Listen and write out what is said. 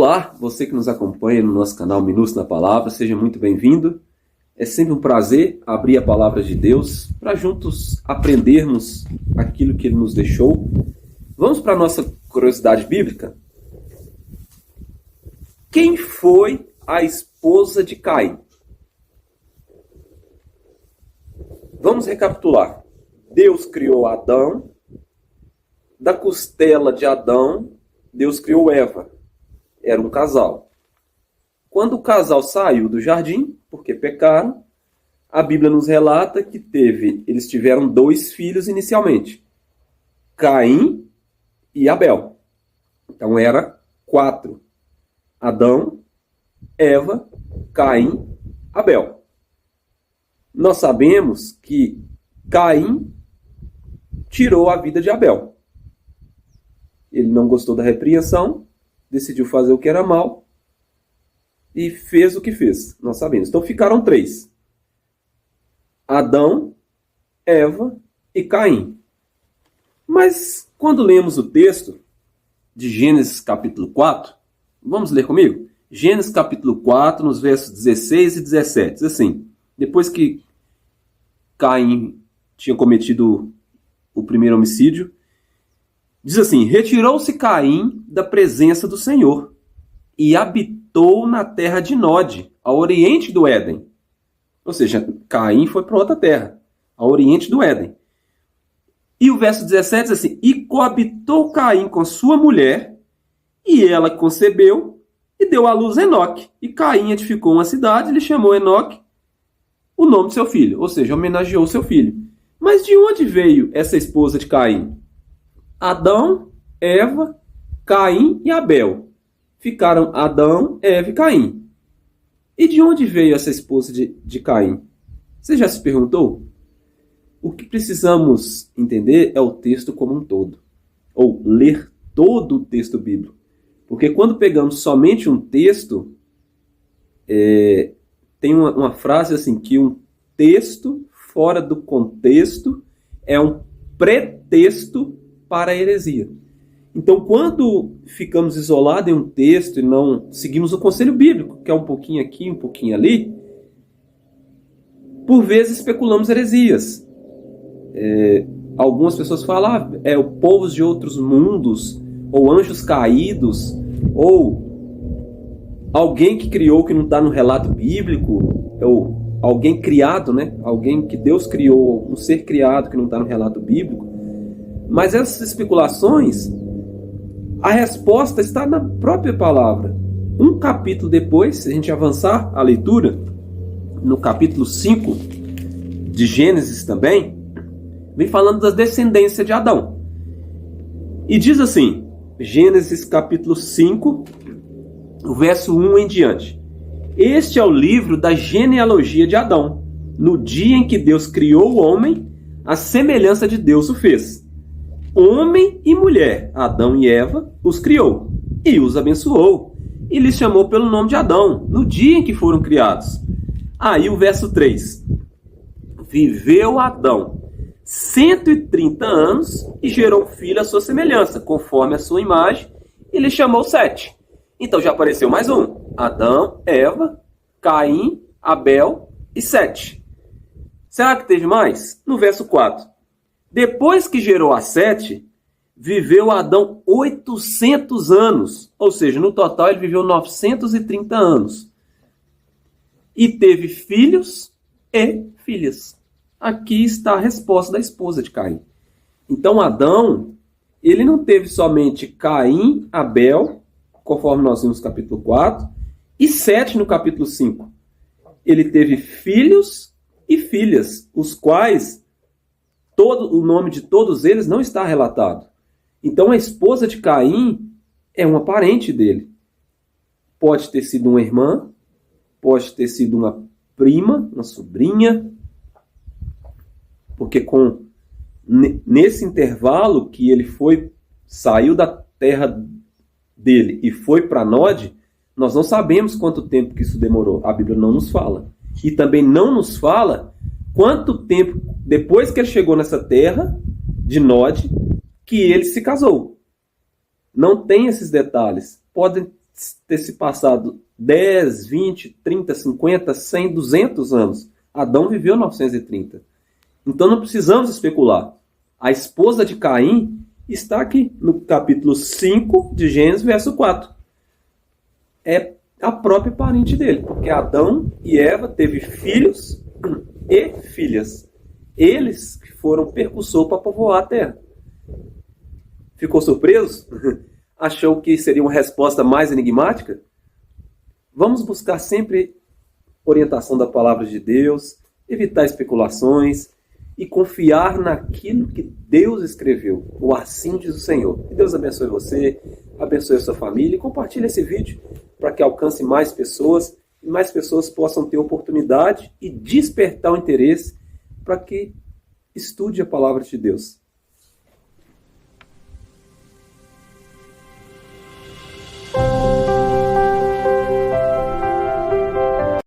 Olá, você que nos acompanha no nosso canal Minutos na Palavra, seja muito bem-vindo. É sempre um prazer abrir a Palavra de Deus para juntos aprendermos aquilo que Ele nos deixou. Vamos para a nossa curiosidade bíblica? Quem foi a esposa de Caim? Vamos recapitular. Deus criou Adão, da costela de Adão, Deus criou Eva. Era um casal. Quando o casal saiu do jardim, porque pecaram, a Bíblia nos relata que eles tiveram 2 filhos inicialmente, Caim e Abel. Então era 4. Adão, Eva, Caim, Abel. Nós sabemos que Caim tirou a vida de Abel. Ele não gostou da repreensão, decidiu fazer o que era mal e fez o que fez. Nós sabemos. Então ficaram 3. Adão, Eva e Caim. Mas quando lemos o texto de Gênesis capítulo 4, vamos ler comigo? Gênesis capítulo 4, nos versos 16 e 17. Diz assim: depois que Caim tinha cometido o primeiro homicídio, diz assim: retirou-se Caim da presença do Senhor e habitou na terra de Nod, ao oriente do Éden. Ou seja, Caim foi para outra terra, ao oriente do Éden. E o verso 17 diz assim: e coabitou Caim com sua mulher, e ela concebeu e deu à luz Enoque. E Caim edificou uma cidade e lhe chamou Enoque o nome de seu filho, ou seja, homenageou seu filho. Mas de onde veio essa esposa de Caim? Adão, Eva, Caim e Abel. Ficaram Adão, Eva e Caim. E de onde veio essa esposa de Caim? Você já se perguntou? O que precisamos entender é o texto como um todo. Ou ler todo o texto bíblico. Porque quando pegamos somente um texto, tem uma frase assim, que um texto fora do contexto é um pretexto para a heresia. Então, quando ficamos isolados em um texto e não seguimos o conselho bíblico, que é um pouquinho aqui, um pouquinho ali, por vezes especulamos heresias. Algumas pessoas falam, o povos de outros mundos, ou anjos caídos, ou alguém que criou que não está no relato bíblico, ou alguém criado, né? Alguém que Deus criou, um ser criado que não está no relato bíblico. Mas essas especulações, a resposta está na própria palavra. Um capítulo depois, se a gente avançar a leitura, no capítulo 5 de Gênesis também, vem falando da descendência de Adão. E diz assim, Gênesis capítulo 5, o verso 1 em diante: este é o livro da genealogia de Adão. No dia em que Deus criou o homem, a semelhança de Deus o fez. Homem e mulher, Adão e Eva, os criou e os abençoou e lhes chamou pelo nome de Adão, no dia em que foram criados. Aí o verso 3. Viveu Adão 130 anos e gerou um filho à sua semelhança, conforme a sua imagem, e lhe chamou Sete. Então já apareceu mais um. Adão, Eva, Caim, Abel e Sete. Será que teve mais? No verso 4. Depois que gerou a Sete, viveu Adão 800 anos. Ou seja, no total ele viveu 930 anos. E teve filhos e filhas. Aqui está a resposta da esposa de Caim. Então Adão, ele não teve somente Caim, Abel, conforme nós vimos no capítulo 4, e Sete no capítulo 5. Ele teve filhos e filhas, os quais o nome de todos eles não está relatado. Então a esposa de Caim é uma parente dele. Pode ter sido uma irmã, pode ter sido uma prima, uma sobrinha, porque nesse intervalo que ele saiu da terra dele e foi para Nod, nós não sabemos quanto tempo que isso demorou. A Bíblia não nos fala. E também não nos fala quanto tempo depois que ele chegou nessa terra de Nod que ele se casou. Não tem esses detalhes. Podem ter se passado 10, 20, 30, 50, 100, 200 anos. Adão viveu 930. Então não precisamos especular. A esposa de Caim está aqui no capítulo 5 de Gênesis, verso 4. É a própria parente dele, porque Adão e Eva teve filhos e filhas. Eles que foram percussor para povoar a terra. Ficou surpreso? Achou que seria uma resposta mais enigmática? Vamos buscar sempre orientação da palavra de Deus, evitar especulações e confiar naquilo que Deus escreveu. O assim diz o Senhor. Que Deus abençoe você, abençoe a sua família e compartilhe esse vídeo para que alcance mais pessoas e mais pessoas possam ter oportunidade e despertar o interesse para que estude a palavra de Deus.